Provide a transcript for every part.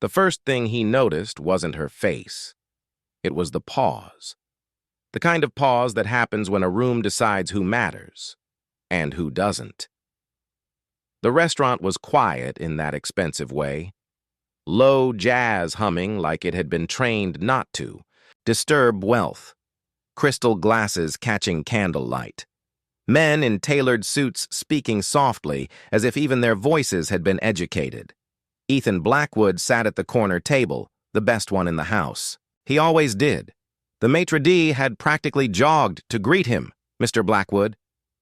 The first thing he noticed wasn't her face. It was the pause. The kind of pause that happens when a room decides who matters and who doesn't. The restaurant was quiet in that expensive way. Low jazz humming like it had been trained not to disturb wealth. Crystal glasses catching candlelight. Men in tailored suits speaking softly as if even their voices had been educated. Ethan Blackwood sat at the corner table, the best one in the house. He always did. The maitre d' had practically jogged to greet him. "Mr. Blackwood."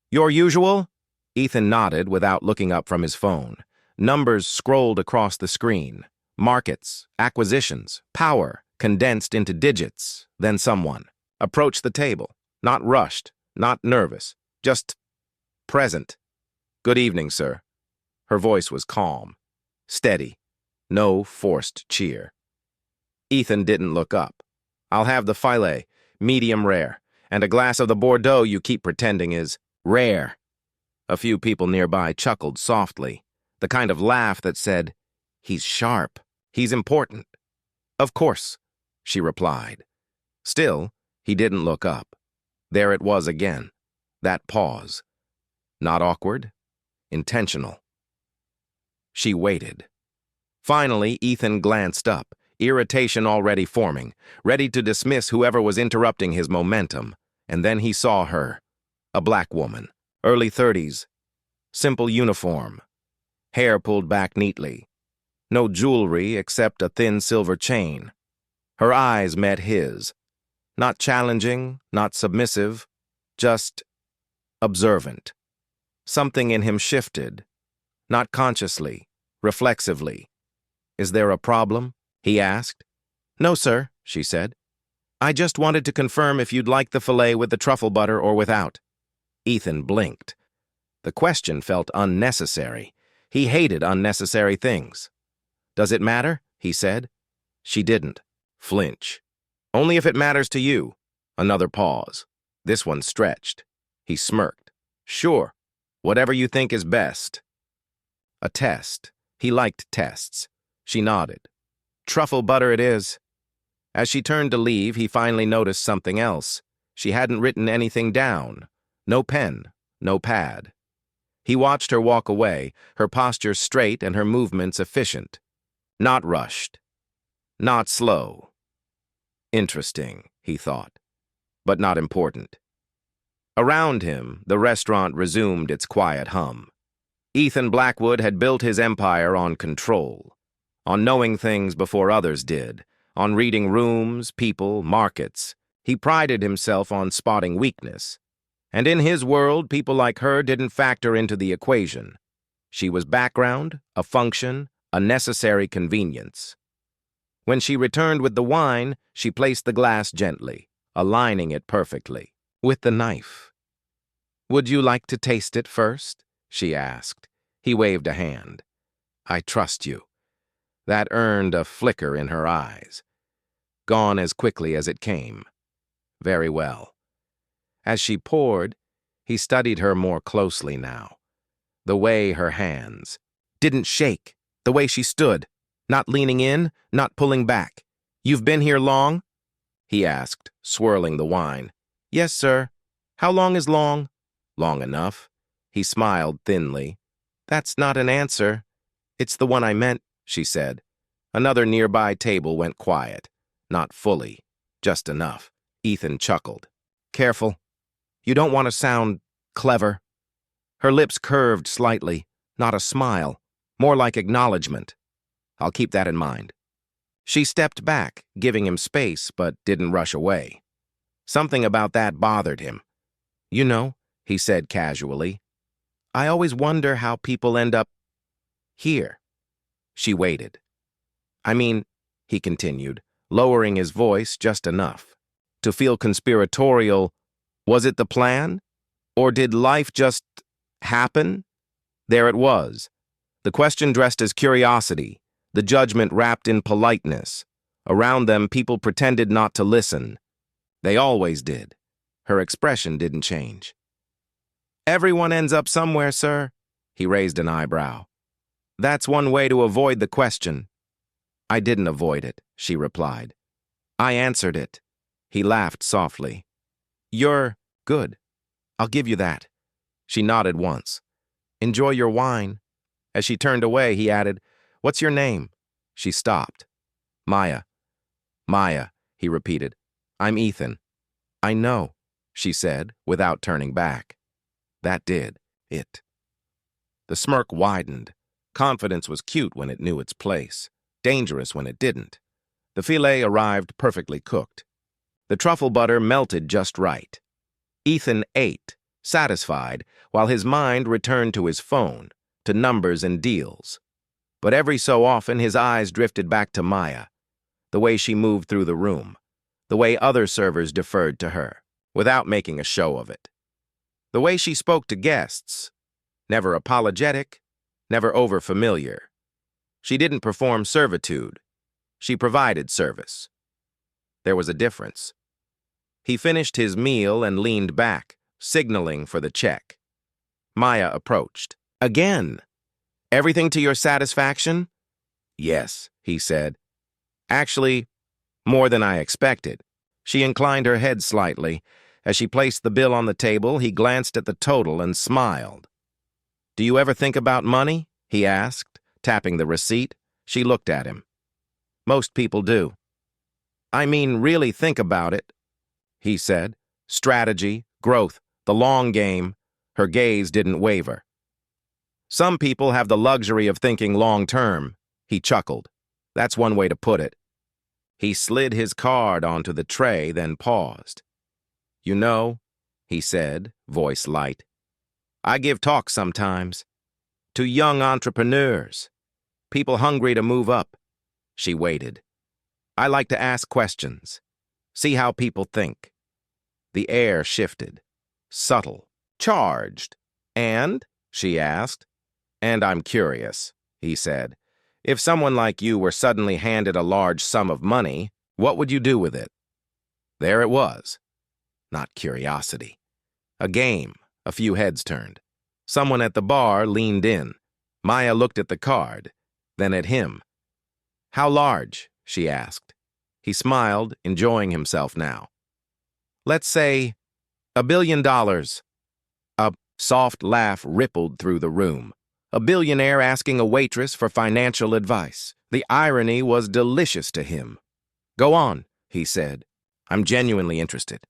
"Your usual?" Ethan nodded without looking up from his phone. Numbers scrolled across the screen. Markets, acquisitions, power, condensed into digits. Then someone approached the table, not rushed, not nervous, just present. "Good evening, sir." Her voice was calm, steady, no forced cheer. Ethan didn't look up. "I'll have the filet, medium rare, and a glass of the Bordeaux you keep pretending is rare." A few people nearby chuckled softly, the kind of laugh that said, "He's sharp, he's important." "Of course," she replied. Still, he didn't look up. There it was again, that pause. Not awkward, intentional. She waited. Finally, Ethan glanced up, irritation already forming, ready to dismiss whoever was interrupting his momentum, and then he saw her, a black woman, early 30s, simple uniform, hair pulled back neatly, no jewelry except a thin silver chain. Her eyes met his, not challenging, not submissive, just observant. Something in him shifted, not consciously, reflexively. "Is there a problem?" he asked. "No, sir," she said. "I just wanted to confirm if you'd like the filet with the truffle butter or without." Ethan blinked. The question felt unnecessary. He hated unnecessary things. "Does it matter?" he said. She didn't flinch. "Only if it matters to you." Another pause. This one stretched. He smirked. "Sure, whatever you think is best." A test. He liked tests. She nodded. "Truffle butter it is." As she turned to leave, he finally noticed something else. She hadn't written anything down. No pen, no pad. He watched her walk away, her posture straight and her movements efficient. Not rushed. Not slow. Interesting, he thought, but not important. Around him, the restaurant resumed its quiet hum. Ethan Blackwood had built his empire on control, on knowing things before others did, on reading rooms, people, markets. He prided himself on spotting weakness. And in his world, people like her didn't factor into the equation. She was background, a function, a necessary convenience. When she returned with the wine, she placed the glass gently, aligning it perfectly, with the knife. "Would you like to taste it first?" she asked. He waved a hand. "I trust you." That earned a flicker in her eyes. Gone as quickly as it came. Very well. As she poured, he studied her more closely now. The way her hands didn't shake, the way she stood, not leaning in, not pulling back. "You've been here long?" he asked, swirling the wine. "Yes, sir." "How long is long?" "Long enough." He smiled thinly. "That's not an answer." "It's the one I meant," she said. Another nearby table went quiet. Not fully, just enough. Ethan chuckled. "Careful. You don't want to sound clever." Her lips curved slightly, not a smile, more like acknowledgement. "I'll keep that in mind." She stepped back, giving him space, but didn't rush away. Something about that bothered him. "You know," he said casually, "I always wonder how people end up here." She waited. "I mean," he continued, lowering his voice just enough to feel conspiratorial, was it the plan? Or did life just happen? There it was. The question dressed as curiosity, the judgment wrapped in politeness. Around them, people pretended not to listen. They always did. Her expression didn't change. "Everyone ends up somewhere, sir." He raised an eyebrow. "That's one way to avoid the question." I didn't avoid it, she replied. I answered it. He laughed softly. You're good. I'll give you that. She nodded once. Enjoy your wine. As she turned away, he added, What's your name? She stopped. Maya. Maya, he repeated. I'm Ethan. I know, she said, without turning back. That did it. The smirk widened. Confidence was cute when it knew its place, dangerous when it didn't. The filet arrived perfectly cooked. The truffle butter melted just right. Ethan ate, satisfied, while his mind returned to his phone, to numbers and deals. But every so often his eyes drifted back to Maya, the way she moved through the room, the way other servers deferred to her, without making a show of it. The way she spoke to guests, never apologetic, never overfamiliar. She didn't perform servitude. She provided service. There was a difference. He finished his meal and leaned back, signaling for the check. Maya approached. Again. Everything to your satisfaction? Yes, he said. Actually, more than I expected. She inclined her head slightly. As she placed the bill on the table, he glanced at the total and smiled. Do you ever think about money? He asked, tapping the receipt. She looked at him. Most people do. I mean, really think about it, he said. Strategy, growth, the long game. Her gaze didn't waver. Some people have the luxury of thinking long-term, he chuckled. That's one way to put it. He slid his card onto the tray, then paused. You know, he said, voice light, I give talks sometimes. To young entrepreneurs. People hungry to move up. She waited. I like to ask questions. See how people think. The air shifted. Subtle. Charged. And? She asked. And I'm curious, he said. If someone like you were suddenly handed a large sum of money, what would you do with it? There it was. Not curiosity. A game. A few heads turned. Someone at the bar leaned in. Maya looked at the card, then at him. How large? She asked. He smiled, enjoying himself now. Let's say $1 billion. A soft laugh rippled through the room. A billionaire asking a waitress for financial advice. The irony was delicious to him. Go on, he said. I'm genuinely interested.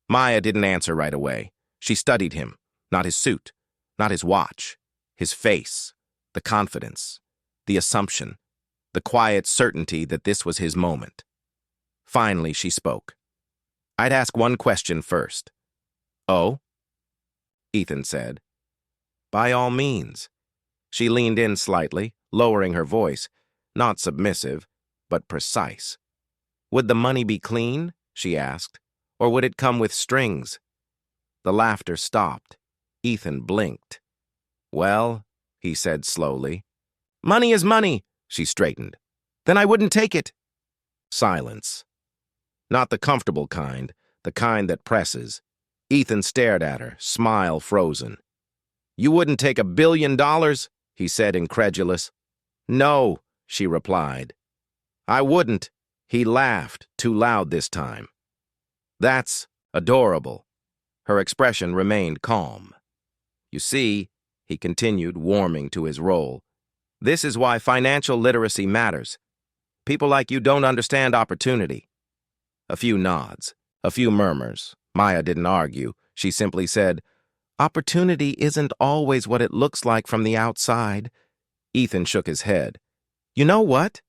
Maya didn't answer right away. She studied him, not his suit, not his watch, his face, the confidence, the assumption, the quiet certainty that this was his moment. Finally, she spoke. I'd ask one question first. Oh? Ethan said. By all means. She leaned in slightly, lowering her voice, not submissive, but precise. Would the money be clean? She asked. Or would it come with strings? The laughter stopped. Ethan blinked. Well, he said slowly. Money is money, she straightened. Then I wouldn't take it. Silence. Not the comfortable kind, the kind that presses. Ethan stared at her, smile frozen. You wouldn't take $1 billion? He said, incredulous. No, she replied. I wouldn't. He laughed, too loud this time. That's adorable. Her expression remained calm. You see, he continued, warming to his role, this is why financial literacy matters. People like you don't understand opportunity. A few nods, a few murmurs. Maya didn't argue. She simply said, Opportunity isn't always what it looks like from the outside. Ethan shook his head. You know what?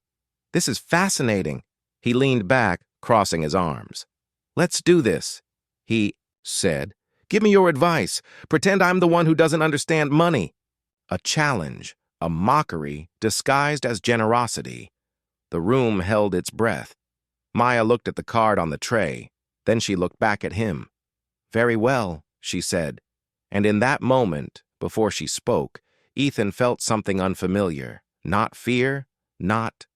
This is fascinating. He leaned back, crossing his arms. Let's do this, he said. Give me your advice. Pretend I'm the one who doesn't understand money. A challenge, a mockery disguised as generosity. The room held its breath. Maya looked at the card on the tray. Then she looked back at him. Very well, she said. And in that moment, before she spoke, Ethan felt something unfamiliar. Not fear, not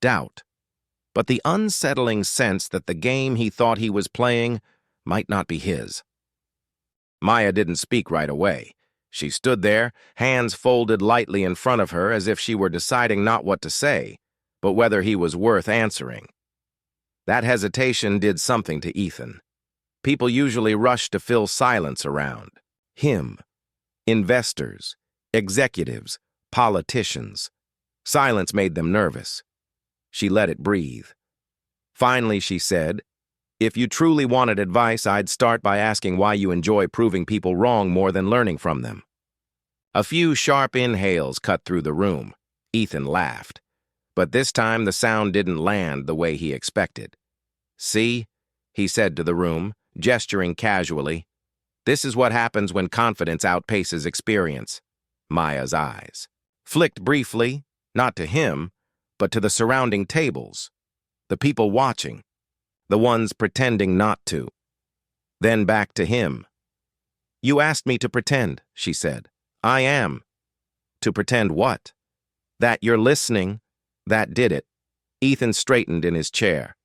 doubt, but the unsettling sense that the game he thought he was playing might not be his. Maya didn't speak right away. She stood there, hands folded lightly in front of her as if she were deciding not what to say. but whether he was worth answering. That hesitation did something to Ethan. People usually rush to fill silence around him. Investors, executives, politicians. Silence made them nervous. She let it breathe. Finally, she said, "If you truly wanted advice, I'd start by asking why you enjoy proving people wrong more than learning from them." A few sharp inhales cut through the room. Ethan laughed. But this time the sound didn't land the way he expected. "See?" he said to the room, gesturing casually. "This is what happens when confidence outpaces experience." Maya's eyes flicked briefly, not to him, but to the surrounding tables, the people watching, the ones pretending not to. Then back to him. "You asked me to pretend," she said. "I am." "To pretend what?" "That you're listening." That did it. Ethan straightened in his chair.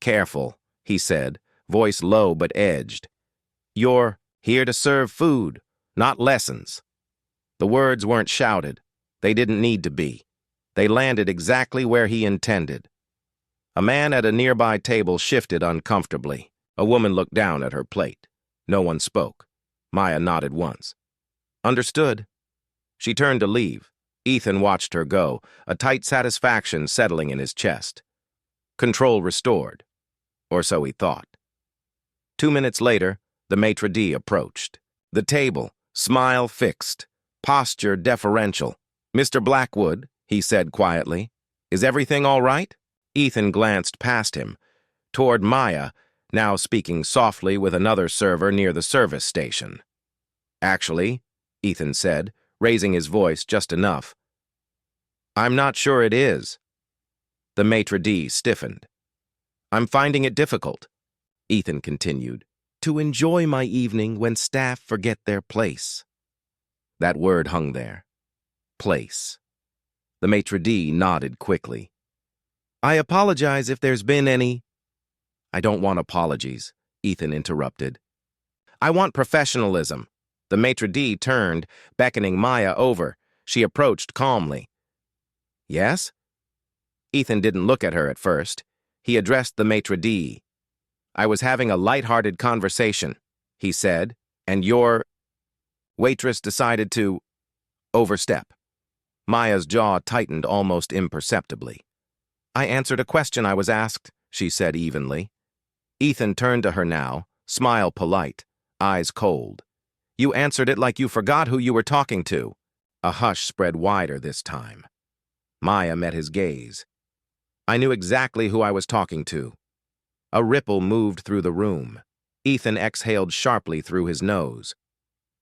"Careful," he said, voice low but edged. "You're here to serve food, not lessons." The words weren't shouted. They didn't need to be. They landed exactly where he intended. A man at a nearby table shifted uncomfortably. A woman looked down at her plate. No one spoke. Maya nodded once. "Understood." She turned to leave. Ethan watched her go, a tight satisfaction settling in his chest. Control restored. Or so he thought. 2 minutes later, the maitre d' approached. The table, smile fixed, posture deferential. "Mr. Blackwood," he said quietly, "is everything all right?" Ethan glanced past him, toward Maya, now speaking softly with another server near the service station. "Actually," Ethan said, raising his voice just enough, "I'm not sure it is." The maitre d' stiffened. "I'm finding it difficult," Ethan continued, "to enjoy my evening when staff forget their place." That word hung there. Place. The maitre d' nodded quickly. "I apologize if there's been any—" "I don't want apologies," Ethan interrupted. "I want professionalism." The maitre d' turned, beckoning Maya over. She approached calmly. "Yes?" Ethan didn't look at her at first. He addressed the maitre d'. "I was having a light-hearted conversation," he said, "and your waitress decided to overstep." Maya's jaw tightened almost imperceptibly. "I answered a question I was asked," she said evenly. Ethan turned to her now, smile polite, eyes cold. "You answered it like you forgot who you were talking to." A hush spread wider this time. Maya met his gaze. "I knew exactly who I was talking to." A ripple moved through the room. Ethan exhaled sharply through his nose.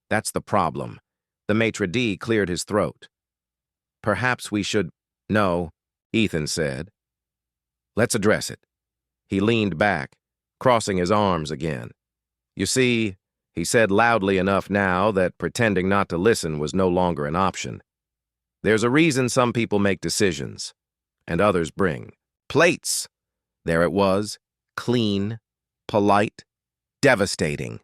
"That's the problem." The maitre d' cleared his throat. "Perhaps we should—" "No," Ethan said. "Let's address it." He leaned back, crossing his arms again. "You see," he said loudly enough now that pretending not to listen was no longer an option, "there's a reason some people make decisions, and others bring plates." There it was, clean, polite, devastating.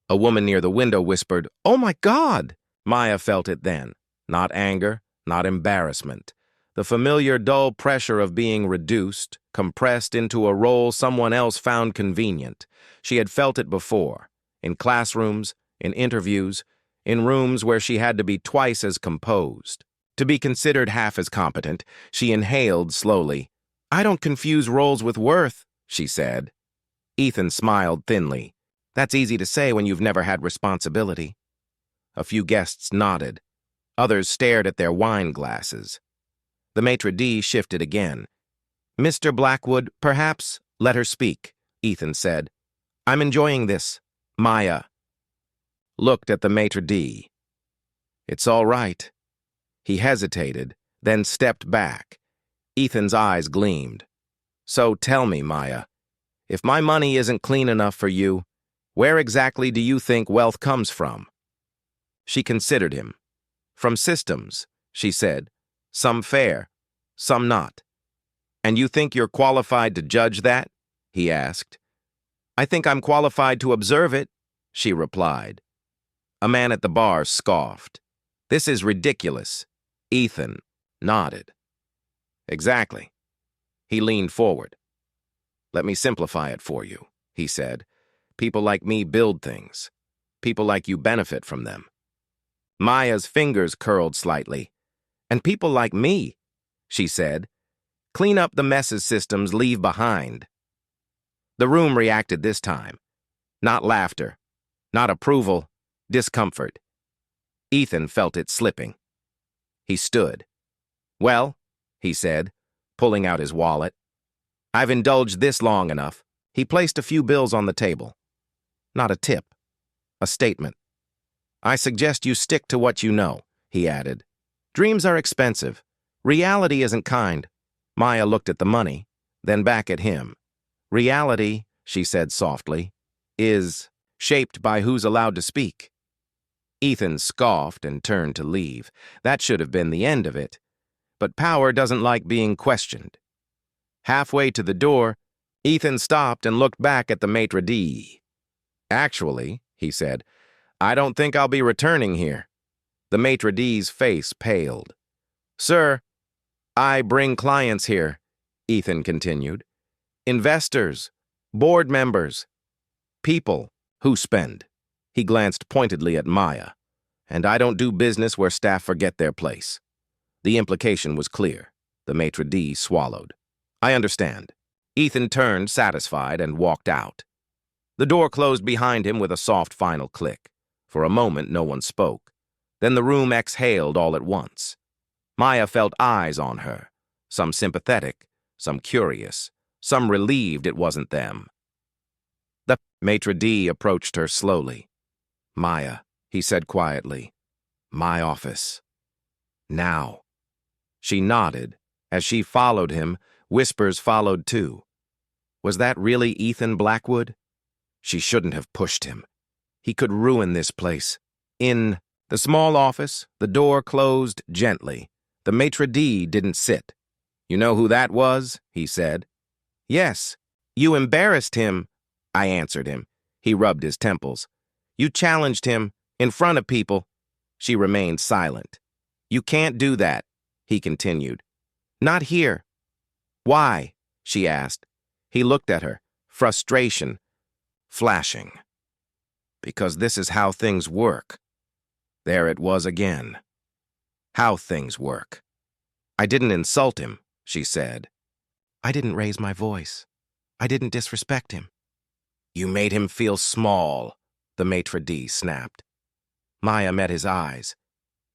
A woman near the window whispered, "Oh my God!" Maya felt it then. Not anger, not embarrassment. The familiar dull pressure of being reduced, compressed into a role someone else found convenient. She had felt it before, in classrooms, in interviews, in rooms where she had to be twice as composed. To be considered half as competent, she inhaled slowly. "I don't confuse roles with worth," she said. Ethan smiled thinly. "That's easy to say when you've never had responsibility." A few guests nodded. Others stared at their wine glasses. The maitre d' shifted again. "Mr. Blackwood, perhaps—" "Let her speak," Ethan said. "I'm enjoying this." Maya looked at the maitre d'. "It's all right." He hesitated, then stepped back. Ethan's eyes gleamed. "So tell me, Maya, if my money isn't clean enough for you, where exactly do you think wealth comes from?" She considered him. "From systems," she said. "Some fair, some not." "And you think you're qualified to judge that?" he asked. "I think I'm qualified to observe it," she replied. A man at the bar scoffed. "This is ridiculous." Ethan nodded. "Exactly. He leaned forward. "Let me simplify it for you," he said. "People like me build things. People like you benefit from them." Maya's fingers curled slightly. "And people like me," she said, "clean up the messes systems leave behind." The room reacted this time. Not laughter, not approval, discomfort. Ethan felt it slipping. He stood. "Well," he said, pulling out his wallet, "I've indulged this long enough." He placed a few bills on the table. Not a tip, a statement. "I suggest you stick to what you know," he added. "Dreams are expensive. Reality isn't kind." Maya looked at the money, then back at him. "Reality," she said softly, "is shaped by who's allowed to speak." Ethan scoffed and turned to leave. That should have been the end of it. But power doesn't like being questioned. Halfway to the door, Ethan stopped and looked back at the maitre d'. "Actually," he said, "I don't think I'll be returning here." The maitre d's face paled. "Sir, I bring clients here," Ethan continued. "Investors, board members, people who spend." He glanced pointedly at Maya. "And I don't do business where staff forget their place." The implication was clear. The maitre d' swallowed. "I understand." Ethan turned, satisfied, and walked out. The door closed behind him with a soft final click. For a moment, no one spoke. Then the room exhaled all at once. Maya felt eyes on her, some sympathetic, some curious, some relieved it wasn't them. The maitre d' approached her slowly. "Maya," he said quietly, "my office. Now." She nodded. As she followed him, whispers followed too. Was that really Ethan Blackwood? She shouldn't have pushed him. He could ruin this place. In the small office, the door closed gently. The maitre d' didn't sit. "You know who that was?" he said. "Yes. You embarrassed him," I answered him. He rubbed his temples. "You challenged him in front of people." She remained silent. "You can't do that," he continued. "Not here." "Why?" she asked. He looked at her, frustration flashing. "Because this is how things work." There it was again. How things work. "I didn't insult him," she said. "I didn't raise my voice. I didn't disrespect him." "You made him feel small," the maitre d' snapped. Maya met his eyes.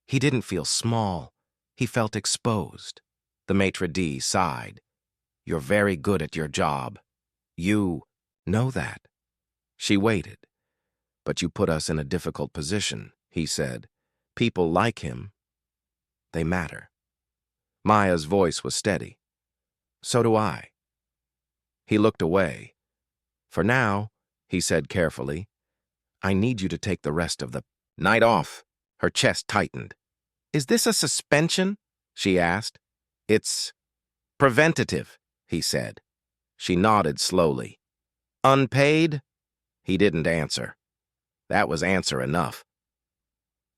"He didn't feel small. He felt exposed." The maitre d' sighed. "You're very good at your job. You know that." She waited. "But you put us in a difficult position," he said. "People like him. They matter." Maya's voice was steady. "So do I." He looked away. "For now," he said carefully, "I need you to take the rest of the night off." Her chest tightened. "Is this a suspension?" she asked. "It's preventative," he said. She nodded slowly. "Unpaid?" He didn't answer. That was answer enough.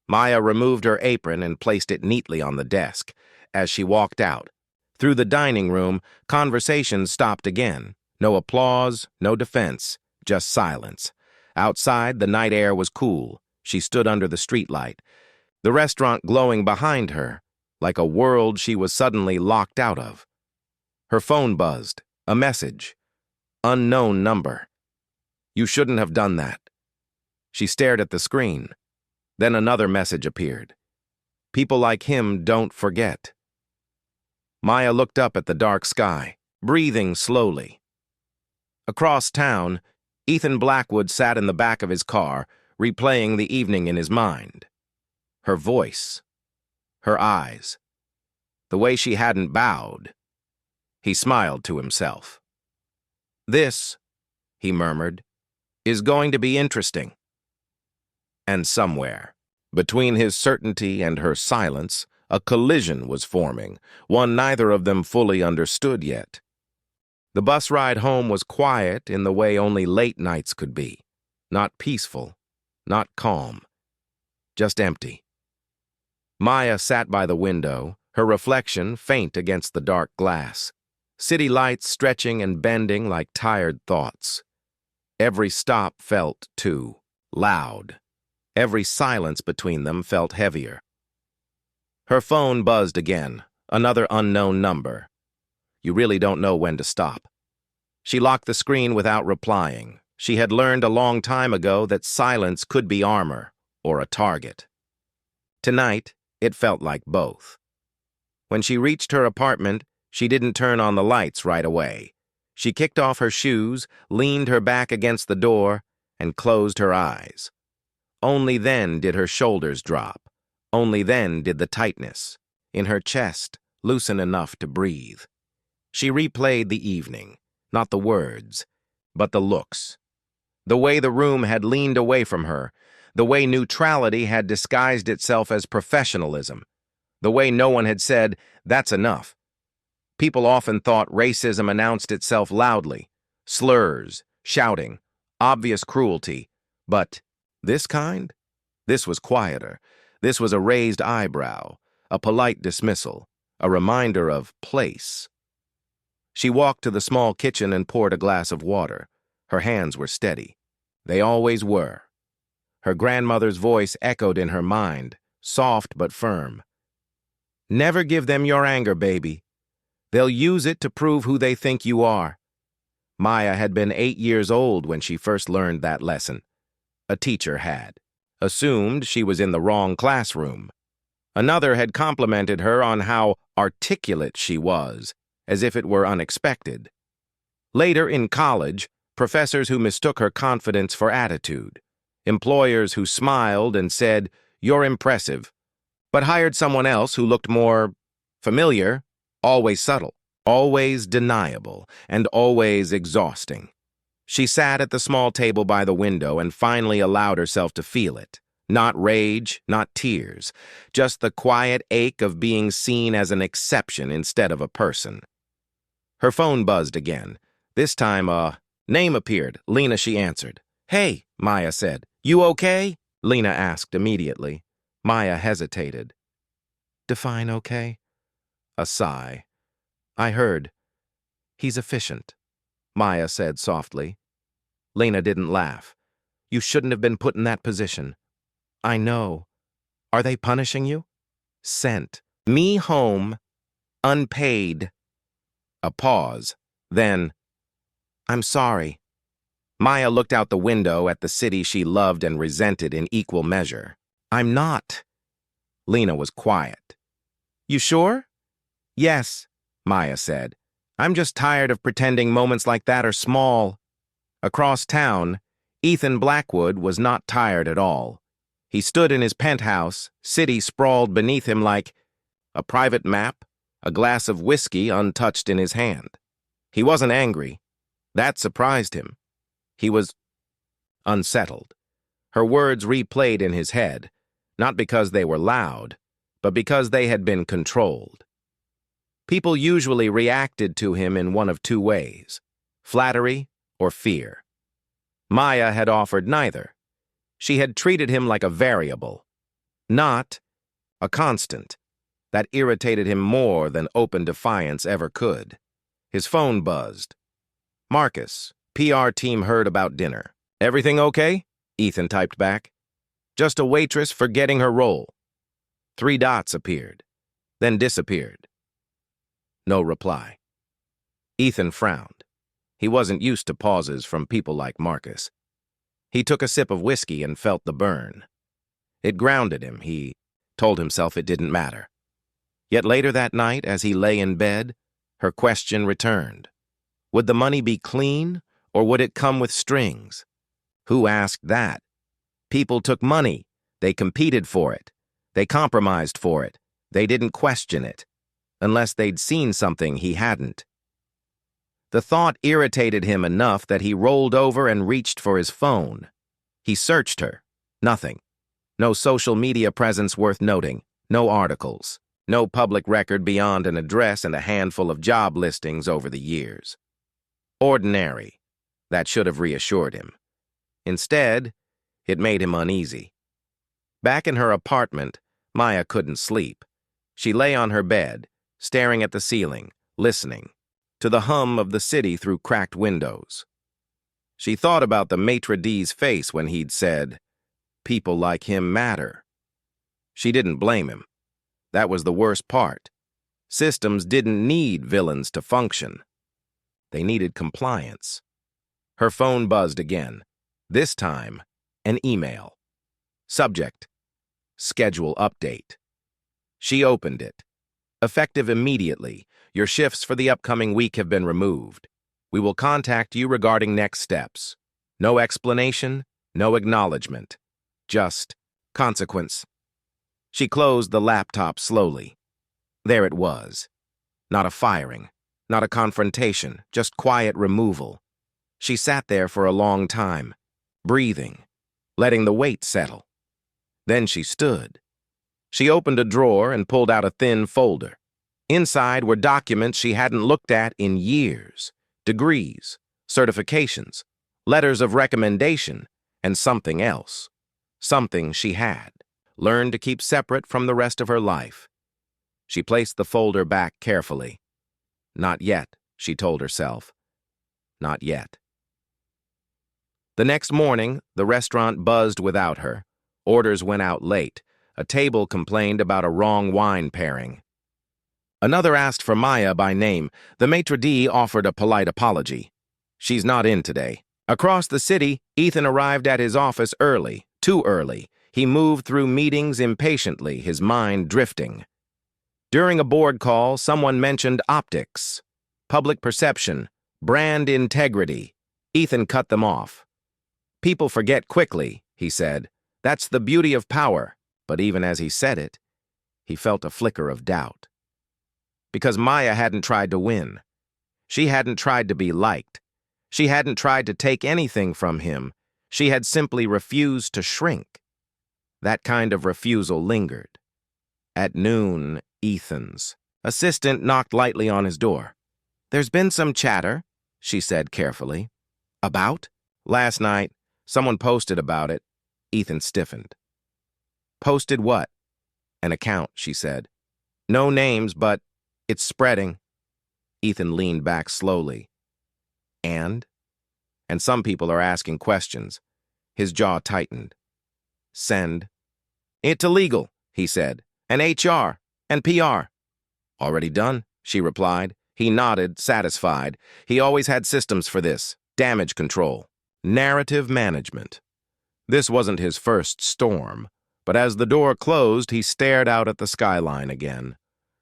Maya removed her apron and placed it neatly on the desk. As she walked out, through the dining room, conversation stopped again. No applause, no defense, just silence. Outside, the night air was cool. She stood under the streetlight, the restaurant glowing behind her, like a world she was suddenly locked out of. Her phone buzzed. A message. Unknown number. "You shouldn't have done that." She stared at the screen. Then another message appeared. "People like him don't forget." Maya looked up at the dark sky, breathing slowly. Across town, Ethan Blackwood sat in the back of his car, replaying the evening in his mind. Her voice. Her eyes. The way she hadn't bowed. He smiled to himself. "This," he murmured, "is going to be interesting." And somewhere, between his certainty and her silence, a collision was forming, one neither of them fully understood yet. The bus ride home was quiet in the way only late nights could be. Not peaceful, not calm, just empty. Maya sat by the window, her reflection faint against the dark glass. City lights stretching and bending like tired thoughts. Every stop felt too loud. Every silence between them felt heavier. Her phone buzzed again, another unknown number. You really don't know when to stop. She locked the screen without replying. She had learned a long time ago that silence could be armor or a target. Tonight, it felt like both. When she reached her apartment, she didn't turn on the lights right away. She kicked off her shoes, leaned her back against the door, and closed her eyes. Only then did her shoulders drop. Only then did the tightness in her chest loosen enough to breathe. She replayed the evening, not the words, but the looks. The way the room had leaned away from her, the way neutrality had disguised itself as professionalism, the way no one had said, "That's enough." People often thought racism announced itself loudly, slurs, shouting, obvious cruelty, but this kind? This was quieter. This was a raised eyebrow, a polite dismissal, a reminder of place. She walked to the small kitchen and poured a glass of water. Her hands were steady. They always were. Her grandmother's voice echoed in her mind, soft but firm. Never give them your anger, baby. They'll use it to prove who they think you are. Maya had been 8 years old when she first learned that lesson. A teacher had. Assumed she was in the wrong classroom. Another had complimented her on how articulate she was, as if it were unexpected. Later in college, professors who mistook her confidence for attitude. Employers who smiled and said, "You're impressive," but hired someone else who looked more familiar, always subtle, always deniable, and always exhausting. She sat at the small table by the window and finally allowed herself to feel it. Not rage, not tears, just the quiet ache of being seen as an exception instead of a person. Her phone buzzed again. This time a name appeared. Lena, she answered. "Hey," Maya said. "You okay?" Lena asked immediately. Maya hesitated. "Define okay?" A sigh. "I heard. He's efficient," Maya said softly. Lena didn't laugh. "You shouldn't have been put in that position." "I know. Are they punishing you?" "Sent me home, unpaid." A pause. Then, "I'm sorry." Maya looked out the window at the city she loved and resented in equal measure. "I'm not." Lena was quiet. "You sure?" "Yes," Maya said. "I'm just tired of pretending moments like that are small." Across town, Ethan Blackwood was not tired at all. He stood in his penthouse, city sprawled beneath him like a private map, a glass of whiskey untouched in his hand. He wasn't angry. That surprised him. He was unsettled. Her words replayed in his head, not because they were loud, but because they had been controlled. People usually reacted to him in one of two ways: flattery or fear. Maya had offered neither. She had treated him like a variable, not a constant. That irritated him more than open defiance ever could. His phone buzzed. "Marcus, PR team heard about dinner." "Everything okay?" Ethan typed back. "Just a waitress forgetting her role." 3 dots appeared, then disappeared. No reply. Ethan frowned. He wasn't used to pauses from people like Marcus. He took a sip of whiskey and felt the burn. It grounded him. He told himself it didn't matter. Yet later that night, as he lay in bed, her question returned. Would the money be clean, or would it come with strings? Who asked that? People took money. They competed for it. They compromised for it. They didn't question it, unless they'd seen something he hadn't. The thought irritated him enough that he rolled over and reached for his phone. He searched her. Nothing. No social media presence worth noting. No articles. No public record beyond an address and a handful of job listings over the years. Ordinary. That should have reassured him. Instead, it made him uneasy. Back in her apartment, Maya couldn't sleep. She lay on her bed, staring at the ceiling, listening. to the hum of the city through cracked windows. She thought about the maitre d's face when he'd said, "People like him matter." She didn't blame him. That was the worst part. Systems didn't need villains to function. They needed compliance. Her phone buzzed again. This time, an email. Subject: schedule update. She opened it. Effective immediately. Your shifts for the upcoming week have been removed. We will contact you regarding next steps. No explanation, no acknowledgement. Just consequence. She closed the laptop slowly. There it was. Not a firing, not a confrontation, just quiet removal. She sat there for a long time, breathing, letting the weight settle. Then she stood. She opened a drawer and pulled out a thin folder. Inside were documents she hadn't looked at in years. Degrees, certifications, letters of recommendation, and something else. Something she had learned to keep separate from the rest of her life. She placed the folder back carefully. Not yet, she told herself. Not yet. The next morning, the restaurant buzzed without her. Orders went out late. A table complained about a wrong wine pairing. Another asked for Maya by name. The maitre d' offered a polite apology. She's not in today. Across the city, Ethan arrived at his office early, too early. He moved through meetings impatiently, his mind drifting. During a board call, someone mentioned optics, public perception, brand integrity. Ethan cut them off. People forget quickly, he said. That's the beauty of power. But even as he said it, he felt a flicker of doubt. Because Maya hadn't tried to win. She hadn't tried to be liked. She hadn't tried to take anything from him. She had simply refused to shrink. That kind of refusal lingered. At noon, Ethan's assistant knocked lightly on his door. "There's been some chatter," she said carefully. "About?" "Last night, someone posted about it." Ethan stiffened. "Posted what?" "An account," she said. "No names, but it's spreading." Ethan leaned back slowly. And some people are asking questions. His jaw tightened. "Send it to legal," he said, "and HR, and PR." "Already done," she replied. He nodded, satisfied. He always had systems for this. Damage control. Narrative management. This wasn't his first storm, but as the door closed, he stared out at the skyline again.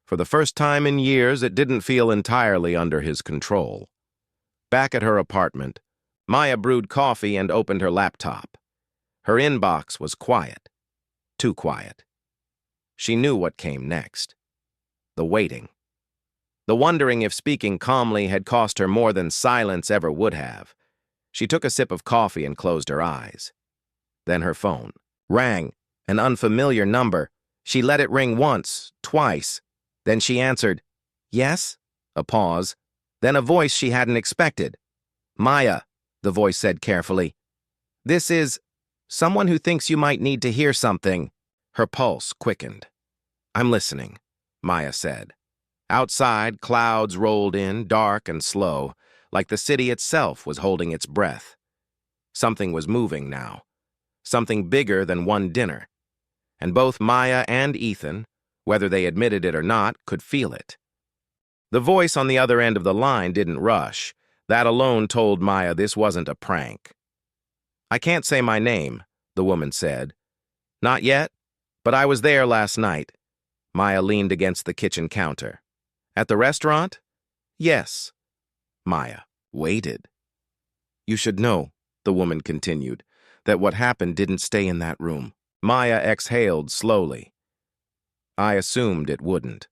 For the first time in years, it didn't feel entirely under his control. Back at her apartment, Maya brewed coffee and opened her laptop. Her inbox was quiet. Too quiet. She knew what came next. The waiting. The wondering if speaking calmly had cost her more than silence ever would have. She took a sip of coffee and closed her eyes. Then her phone rang, an unfamiliar number. She let it ring once, twice. Then she answered, "Yes?" A pause. Then a voice she hadn't expected. "Maya," the voice said carefully. "This is someone who thinks you might need to hear something." Her pulse quickened. "I'm listening," Maya said. Outside, clouds rolled in, dark and slow, like the city itself was holding its breath. Something was moving now. Something bigger than one dinner. And both Maya and Ethan, whether they admitted it or not, could feel it. The voice on the other end of the line didn't rush. That alone told Maya this wasn't a prank. "I can't say my name," the woman said. "Not yet, but I was there last night." Maya leaned against the kitchen counter. "At the restaurant?" "Yes." Maya waited. "You should know," the woman continued, "that what happened didn't stay in that room." Maya exhaled slowly. "I assumed it wouldn't."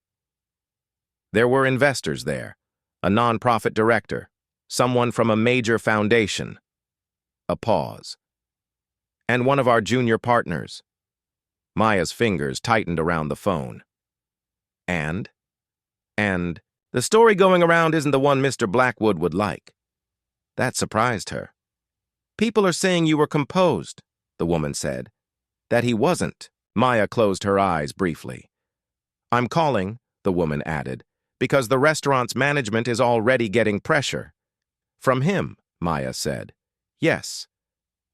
There were investors there, a nonprofit director, someone from a major foundation. A pause. "And one of our junior partners." Maya's fingers tightened around the phone. And the story going around isn't the one Mr. Blackwood would like." That surprised her. "People are saying you were composed," the woman said. "That he wasn't." Maya closed her eyes briefly. "I'm calling," the woman added, Because the restaurant's management is already getting pressure. From him, Maya said. Yes.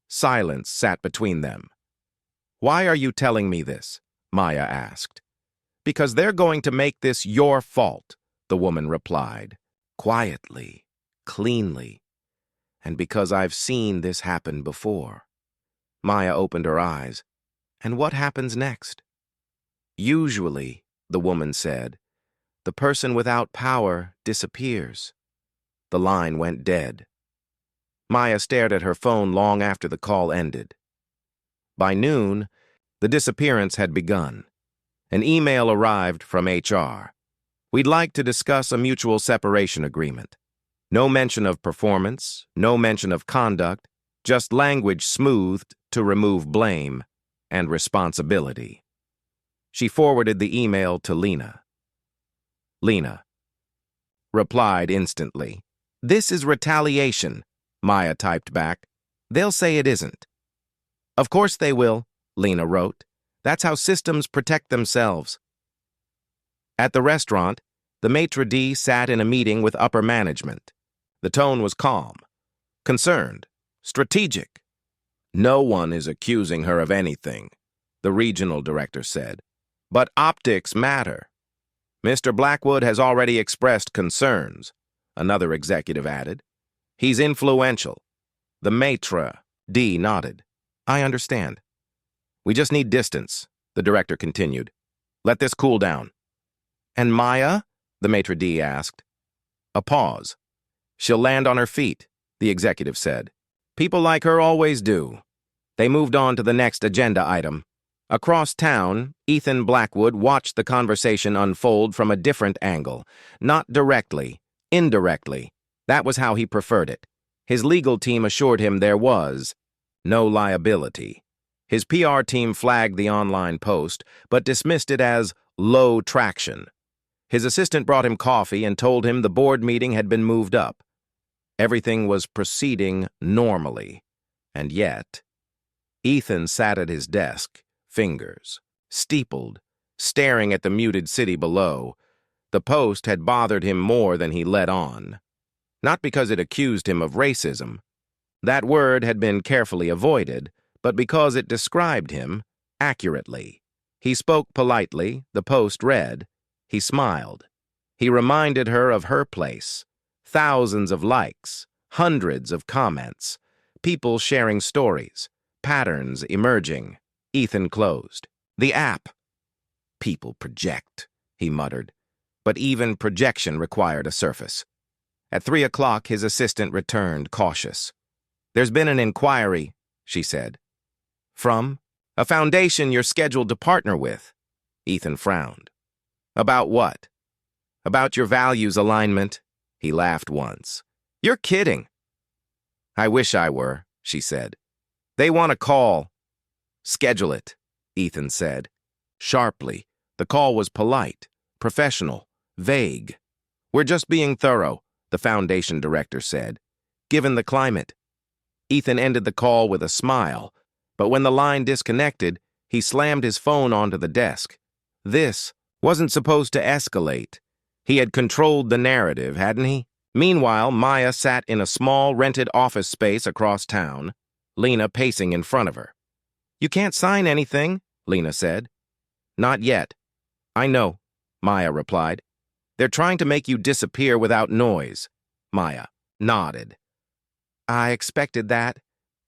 Silence sat between them. Why are you telling me this? Maya asked. Because they're going to make this your fault, the woman replied, quietly, cleanly. And because I've seen this happen before. Maya opened her eyes. And what happens next? Usually, the woman said, the person without power disappears. The line went dead. Maya stared at her phone long after the call ended. By noon, the disappearance had begun. An email arrived from HR. We'd like to discuss a mutual separation agreement. No mention of performance, no mention of conduct, just language smoothed to remove blame and responsibility. She forwarded the email to Lena. Lena replied instantly. This is retaliation, Maya typed back. They'll say it isn't. Of course they will, Lena wrote. That's how systems protect themselves. At the restaurant, the maitre d' sat in a meeting with upper management. The tone was calm, concerned, strategic. No one is accusing her of anything, the regional director said. But optics matter. Mr. Blackwood has already expressed concerns, another executive added. He's influential. The maitre d' nodded. I understand. We just need distance, the director continued. Let this cool down. And Maya? The maitre d' asked. A pause. She'll land on her feet, the executive said. People like her always do. They moved on to the next agenda item. Across town, Ethan Blackwood watched the conversation unfold from a different angle. Not directly, indirectly. That was how he preferred it. His legal team assured him there was no liability. His PR team flagged the online post, but dismissed it as low traction. His assistant brought him coffee and told him the board meeting had been moved up. Everything was proceeding normally. And yet, Ethan sat at his desk, fingers steepled, staring at the muted city below. The post had bothered him more than he let on. Not because it accused him of racism. That word had been carefully avoided, but because it described him accurately. He spoke politely, the post read. He smiled. He reminded her of her place. Thousands of likes, hundreds of comments, people sharing stories, patterns emerging. Ethan closed. The app. People project, he muttered. But even projection required a surface. At 3 o'clock, his assistant returned, cautious. There's been an inquiry, she said. From? A foundation you're scheduled to partner with. Ethan frowned. About what? About your values alignment. He laughed once. You're kidding. I wish I were, she said. They want a call. Schedule it, Ethan said. Sharply. The call was polite, professional, vague. We're just being thorough, the foundation director said. Given the climate. Ethan ended the call with a smile, but when the line disconnected, he slammed his phone onto the desk. This wasn't supposed to escalate. He had controlled the narrative, hadn't he? Meanwhile, Maya sat in a small rented office space across town, Lena pacing in front of her. You can't sign anything, Lena said. Not yet. I know, Maya replied. They're trying to make you disappear without noise. Maya nodded. I expected that.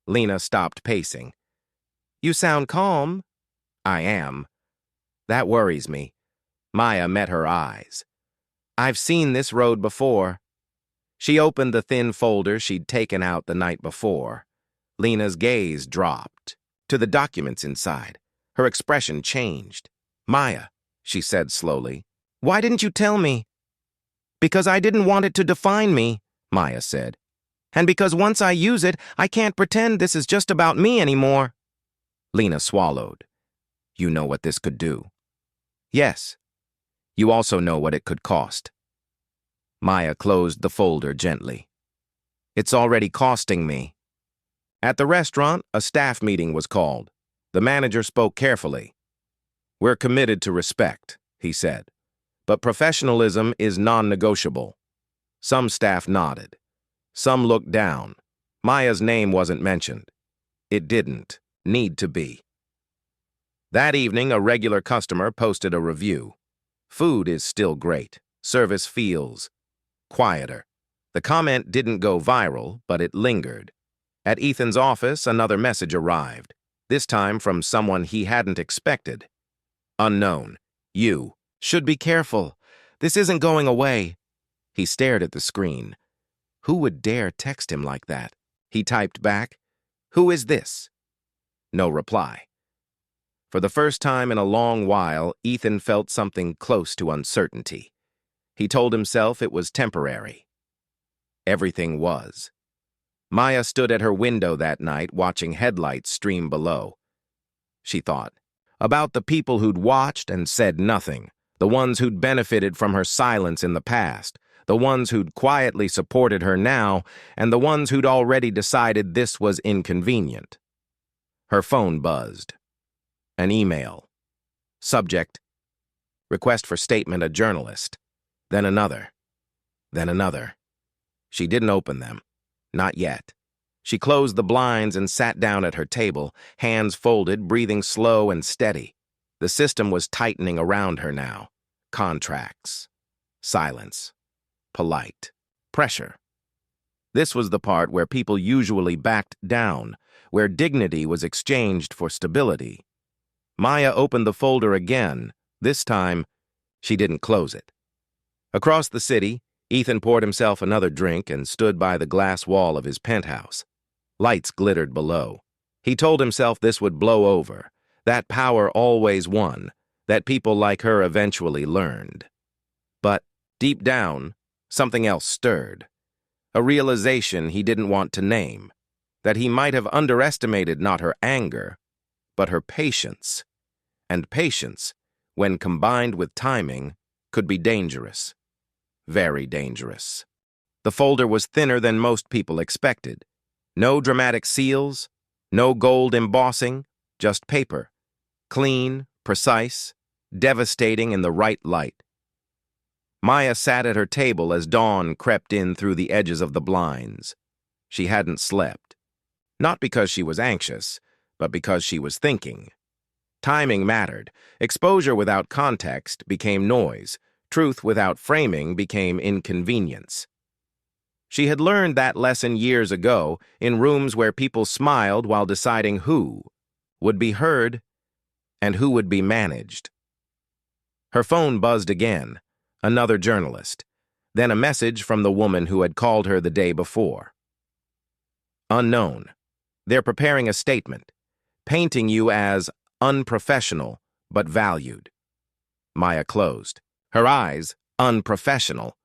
Lena stopped pacing. You sound calm. I am. That worries me. Maya met her eyes. I've seen this road before. She opened the thin folder she'd taken out the night before. Lena's gaze dropped to the documents inside. Her expression changed. Maya, she said slowly, why didn't you tell me? Because I didn't want it to define me, Maya said. And because once I use it, I can't pretend this is just about me anymore. Lena swallowed. You know what this could do. Yes. You also know what it could cost. Maya closed the folder gently. It's already costing me. At the restaurant, a staff meeting was called. The manager spoke carefully. We're committed to respect, he said. But professionalism is non-negotiable. Some staff nodded. Some looked down. Maya's name wasn't mentioned. It didn't need to be. That evening, a regular customer posted a review. Food is still great. Service feels quieter. The comment didn't go viral, but it lingered. At Ethan's office, another message arrived, this time from someone he hadn't expected. Unknown. You should be careful. This isn't going away. He stared at the screen. Who would dare text him like that? He typed back, "Who is this?" No reply. For the first time in a long while, Ethan felt something close to uncertainty. He told himself it was temporary. Everything was. Maya stood at her window that night watching headlights stream below. She thought about the people who'd watched and said nothing, the ones who'd benefited from her silence in the past, the ones who'd quietly supported her now, and the ones who'd already decided this was inconvenient. Her phone buzzed. An email. Subject, request for statement a journalist. Then another. Then another. She didn't open them. Not yet. She closed the blinds and sat down at her table, hands folded, breathing slow and steady. The system was tightening around her now. Contracts. Silence. Polite. Pressure. This was the part where people usually backed down, where dignity was exchanged for stability. Maya opened the folder again. This time, she didn't close it. Across the city, Ethan poured himself another drink and stood by the glass wall of his penthouse. Lights glittered below. He told himself this would blow over, that power always won, that people like her eventually learned. But, deep down, something else stirred. A realization he didn't want to name, that he might have underestimated not her anger, but her patience. And patience, when combined with timing, could be dangerous. Very dangerous. The folder was thinner than most people expected. No dramatic seals, no gold embossing, just paper. Clean, precise, devastating in the right light. Maya sat at her table as dawn crept in through the edges of the blinds. She hadn't slept. Not because she was anxious, but because she was thinking. Timing mattered. Exposure without context became noise. Truth without framing became inconvenience. She had learned that lesson years ago in rooms where people smiled while deciding who would be heard and who would be managed. Her phone buzzed again. Another journalist. Then a message from the woman who had called her the day before. Unknown. They're preparing a statement, painting you as unprofessional but valued. Maya closed. Her eyes unprofessional.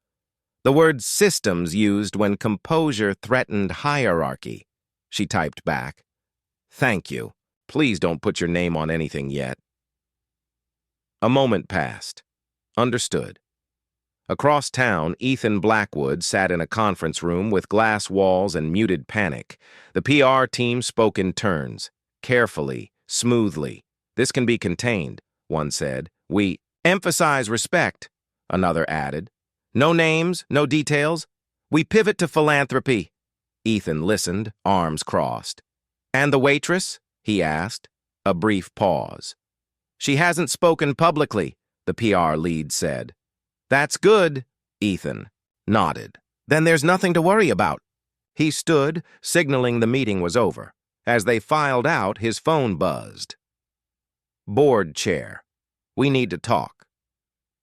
The word systems used when composure threatened hierarchy. She typed back, "Thank you. Please don't put your name on anything yet." A moment passed. Understood. Across town, Ethan Blackwood sat in a conference room with glass walls and muted panic. The PR team spoke in turns, carefully, smoothly. "This can be contained," one said. "We emphasize respect," another added. "No names, no details. We pivot to philanthropy." Ethan listened, arms crossed. "And the waitress?" he asked. A brief pause. "She hasn't spoken publicly," the PR lead said. "That's good," Ethan nodded. "Then there's nothing to worry about." He stood, signaling the meeting was over. As they filed out, his phone buzzed. "Board chair. We need to talk."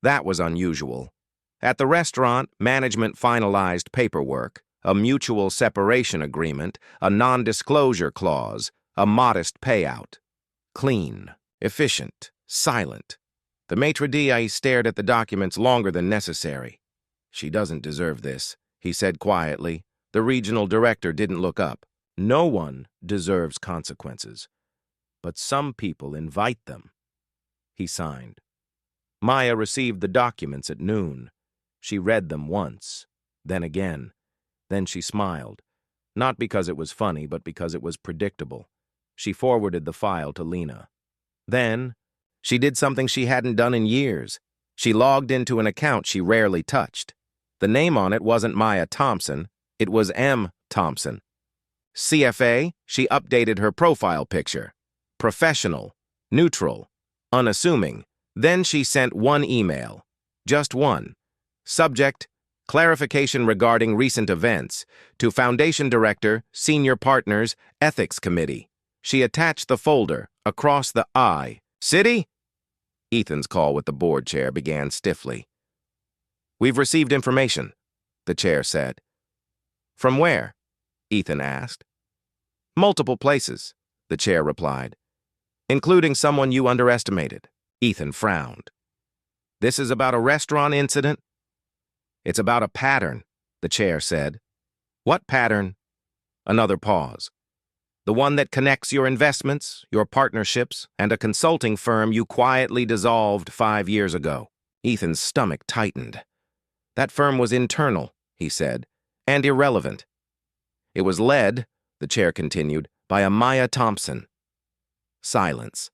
That was unusual. At the restaurant, management finalized paperwork, a mutual separation agreement, a non-disclosure clause, a modest payout. Clean, efficient, silent. The maitre d' stared at the documents longer than necessary. "She doesn't deserve this," he said quietly. The regional director didn't look up. "No one deserves consequences, but some people invite them." He signed. Maya received the documents at noon. She read them once, then again. Then she smiled, not because it was funny, but because it was predictable. She forwarded the file to Lena. Then, she did something she hadn't done in years. She logged into an account she rarely touched. The name on it wasn't Maya Thompson, it was M. Thompson. CFA, she updated her profile picture. Professional, neutral, unassuming. Then she sent one email. Just one. Subject, clarification regarding recent events, to Foundation Director, Senior Partners, Ethics Committee. She attached the folder, across the I. City? Ethan's call with the board chair began stiffly. We've received information, the chair said. From where? Ethan asked. Multiple places, the chair replied, including someone you underestimated. Ethan frowned. This is about a restaurant incident? It's about a pattern, the chair said. What pattern? Another pause. The one that connects your investments, your partnerships, and a consulting firm you quietly dissolved 5 years ago. Ethan's stomach tightened. That firm was internal, he said, and irrelevant. It was led, the chair continued, by a Maya Thompson. Silence.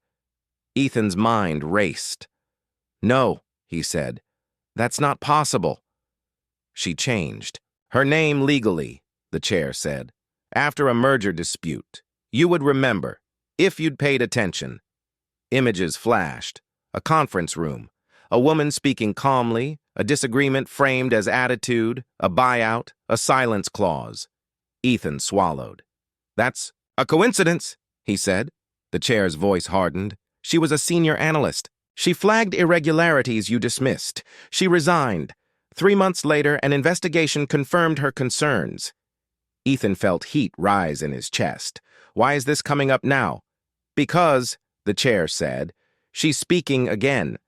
Ethan's mind raced. No, he said, that's not possible. She changed. Her name legally, the chair said. After a merger dispute, you would remember, if you'd paid attention. Images flashed. A conference room. A woman speaking calmly, a disagreement framed as attitude, a buyout, a silence clause. Ethan swallowed. That's a coincidence, he said. The chair's voice hardened. She was a senior analyst. She flagged irregularities you dismissed. She resigned. 3 months later, an investigation confirmed her concerns. Ethan felt heat rise in his chest. Why is this coming up now? Because, the chair said, she's speaking again.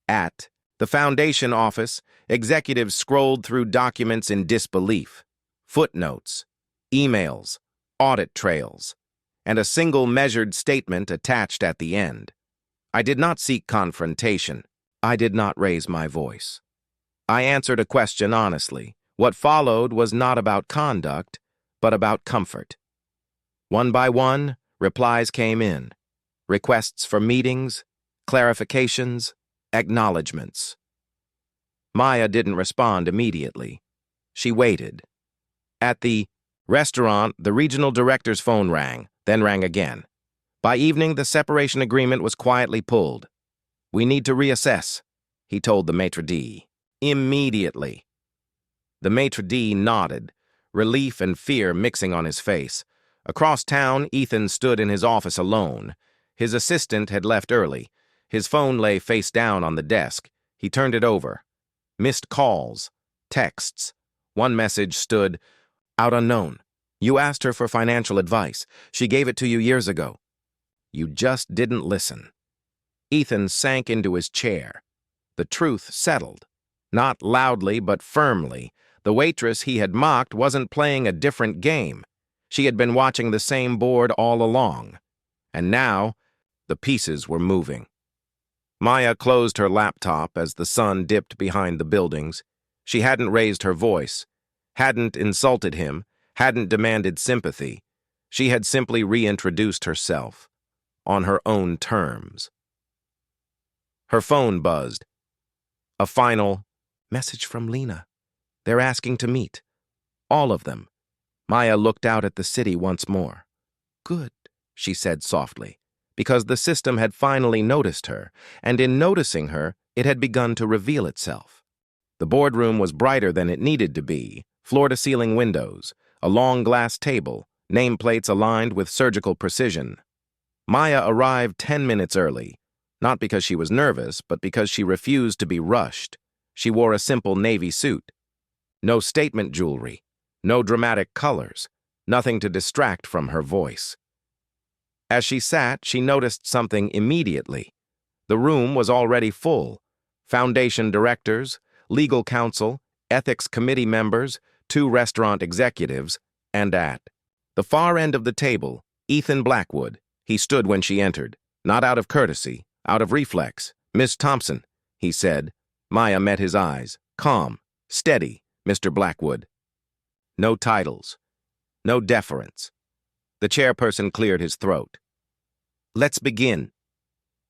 At the Foundation office, executives scrolled through documents in disbelief. Footnotes, emails, audit trails, and a single measured statement attached at the end. I did not seek confrontation. I did not raise my voice. I answered a question honestly. What followed was not about conduct, but about comfort. One by one, replies came in. Requests for meetings, clarifications, acknowledgments. Maya didn't respond immediately. She waited. At the restaurant, the regional director's phone rang, then rang again. By evening, the separation agreement was quietly pulled. We need to reassess, he told the maitre d'. Immediately. The maitre d' nodded, relief and fear mixing on his face. Across town, Ethan stood in his office alone. His assistant had left early. His phone lay face down on the desk. He turned it over. Missed calls. Texts. One message stood, out unknown. You asked her for financial advice. She gave it to you years ago. You just didn't listen. Ethan sank into his chair. The truth settled. Not loudly, but firmly. The waitress he had mocked wasn't playing a different game. She had been watching the same board all along. And now, the pieces were moving. Maya closed her laptop as the sun dipped behind the buildings. She hadn't raised her voice, hadn't insulted him, hadn't demanded sympathy. She had simply reintroduced herself, on her own terms. Her phone buzzed. A final message from Lena. They're asking to meet. All of them. Maya looked out at the city once more. Good, she said softly, because the system had finally noticed her, and in noticing her, it had begun to reveal itself. The boardroom was brighter than it needed to be, floor-to-ceiling windows, a long glass table, nameplates aligned with surgical precision. Maya arrived 10 minutes early, not because she was nervous, but because she refused to be rushed. She wore a simple navy suit. No statement jewelry, no dramatic colors, nothing to distract from her voice. As she sat, she noticed something immediately. The room was already full. Foundation directors, legal counsel, ethics committee members, 2 restaurant executives, and at the far end of the table, Ethan Blackwood. He stood when she entered, not out of courtesy, out of reflex. Miss Thompson, he said. Maya met his eyes. Calm, steady, Mr. Blackwood. No titles. No deference. The chairperson cleared his throat. Let's begin.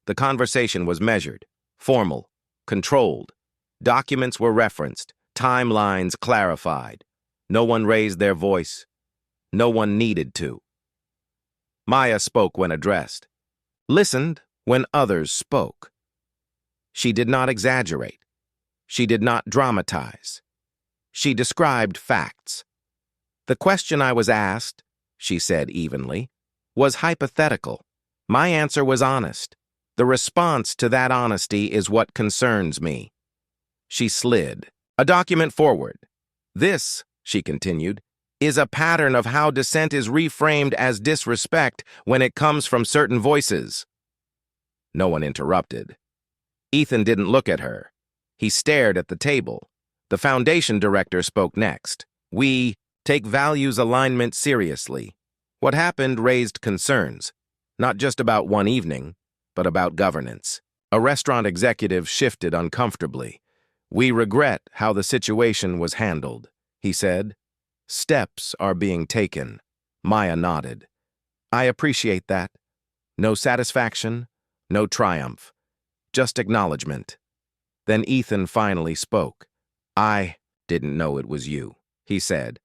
The conversation was measured, formal, controlled. Documents were referenced, timelines clarified. No one raised their voice. No one needed to. Maya spoke when addressed, listened when others spoke. She did not exaggerate. She did not dramatize. She described facts. The question I was asked, she said evenly, was hypothetical. My answer was honest. The response to that honesty is what concerns me. She slid a document forward. This, she continued, is a pattern of how dissent is reframed as disrespect when it comes from certain voices. No one interrupted. Ethan didn't look at her. He stared at the table. The foundation director spoke next. We take values alignment seriously. What happened raised concerns, not just about one evening, but about governance. A restaurant executive shifted uncomfortably. We regret how the situation was handled, he said. Steps are being taken. Maya nodded. I appreciate that. No satisfaction, no triumph, just acknowledgement. Then Ethan finally spoke. I didn't know it was you, he said.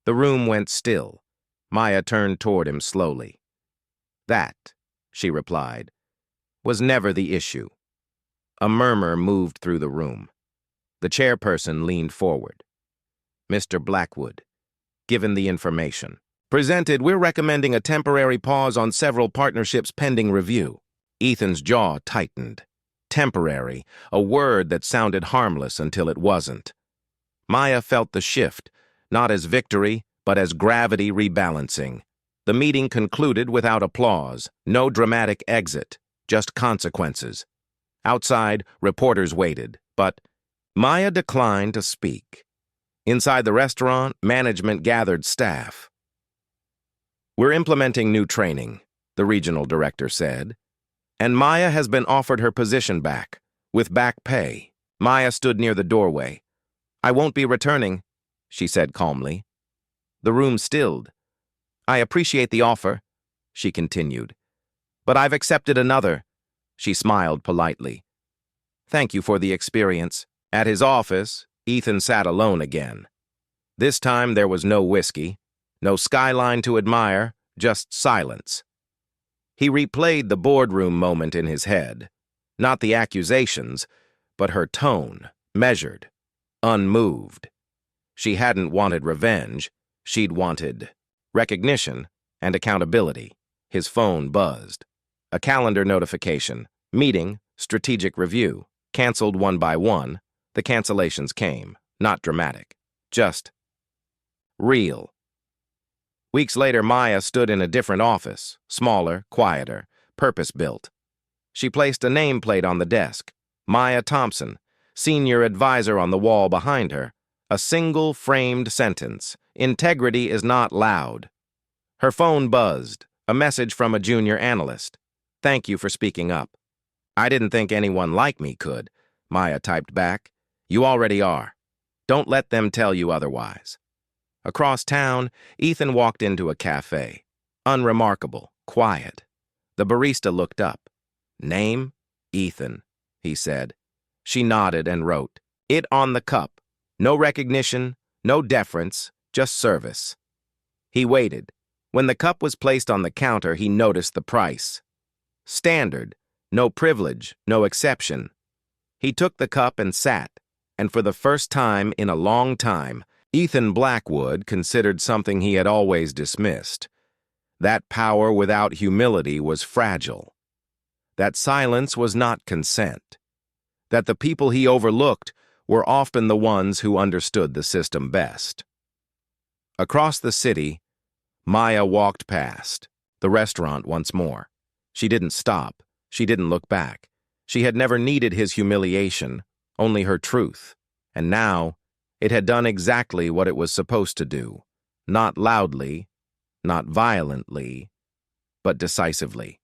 The room went still. Maya turned toward him slowly. That, she replied, was never the issue. A murmur moved through the room. The chairperson leaned forward. Mr. Blackwood, given the information presented, we're recommending a temporary pause on several partnerships pending review. Ethan's jaw tightened. Temporary, a word that sounded harmless until it wasn't. Maya felt the shift, not as victory, but as gravity rebalancing. The meeting concluded without applause, no dramatic exit, just consequences. Outside, reporters waited, but Maya declined to speak. Inside the restaurant, management gathered staff. We're implementing new training, the regional director said, and Maya has been offered her position back, with back pay. Maya stood near the doorway. I won't be returning, she said calmly. The room stilled. I appreciate the offer, she continued, but I've accepted another. She smiled politely. Thank you for the experience. At his office, Ethan sat alone again. This time there was no whiskey, no skyline to admire, just silence. He replayed the boardroom moment in his head. Not the accusations, but her tone, measured, unmoved. She hadn't wanted revenge. She'd wanted recognition and accountability. His phone buzzed. A calendar notification. Meeting, strategic review. Canceled one by one. The cancellations came. Not dramatic. Just real. Weeks later, Maya stood in a different office. Smaller, quieter, purpose-built. She placed a nameplate on the desk. Maya Thompson, senior advisor on the wall behind her. A single framed sentence. Integrity is not loud. Her phone buzzed. A message from a junior analyst. Thank you for speaking up. I didn't think anyone like me could, Maya typed back. You already are. Don't let them tell you otherwise. Across town, Ethan walked into a cafe. Unremarkable, quiet. The barista looked up. Name? Ethan, he said. She nodded and wrote, it on the cup. No recognition, no deference, just service. He waited. When the cup was placed on the counter, he noticed the price. Standard, no privilege, no exception. He took the cup and sat, and for the first time in a long time, Ethan Blackwood considered something he had always dismissed. That power without humility was fragile. That silence was not consent. That the people he overlooked were often the ones who understood the system best. Across the city, Maya walked past, the restaurant once more. She didn't stop. She didn't look back. She had never needed his humiliation, only her truth. And now, it had done exactly what it was supposed to do. Not loudly, not violently, but decisively.